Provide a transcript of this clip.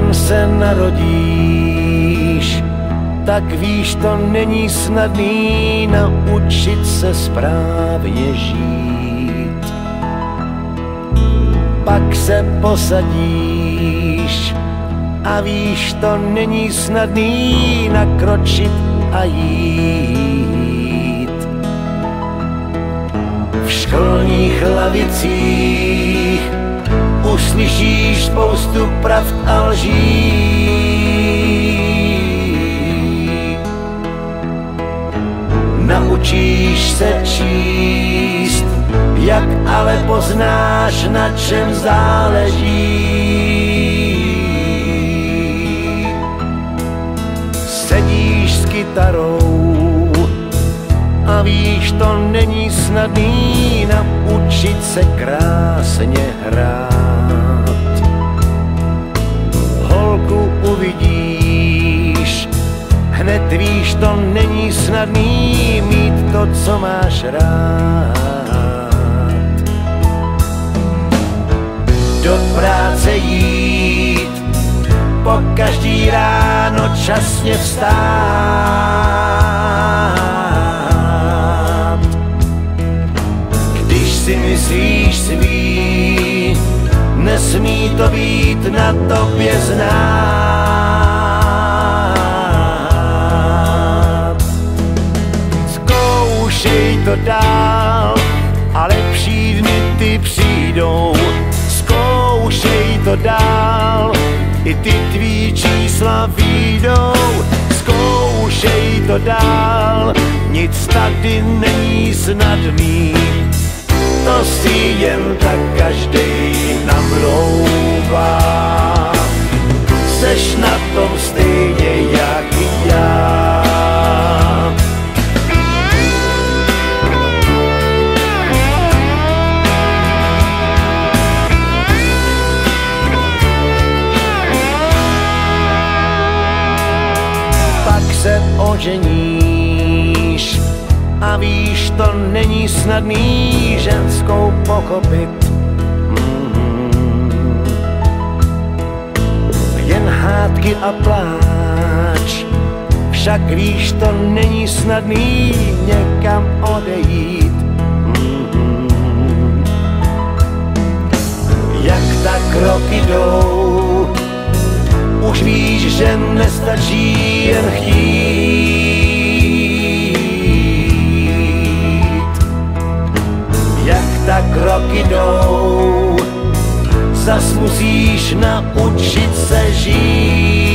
jen se narodíš, tak víš, to není snadný naučit se správně žít. Pak se posadíš a víš, to není snadný nakročit a jít. V školních lavicích uslyšíš spoustu pravd a lží. Naučíš se číst, jak ale poznáš, na čem záleží. Sedíš s kytarou a víš, to není snadný naučit se krásně hrát. Holku uvidíš, hned víš, to není snadný mít to, co máš rád. Do práce jít, po každý ráno časně vstát. Když si myslíš svý, nesmí to být na tobě znát. Zkoušej to dál a lepší dny ty přijdou. Zkoušej to dál, i ty tvý čísla vyjdou. Zkoušej to dál, nic tady není snadný. To si jen tak každej namlouvá. Seš na tom stejně jak já. Se oženíš a víš, to není snadný ženskou pochopit. Jen hádky a pláč, však víš, to není snadný někam odejít. Jak tak roky jdou, už víš, že nestačí jen chtít. Jak tak roky jdou, zas musíš naučit se žít.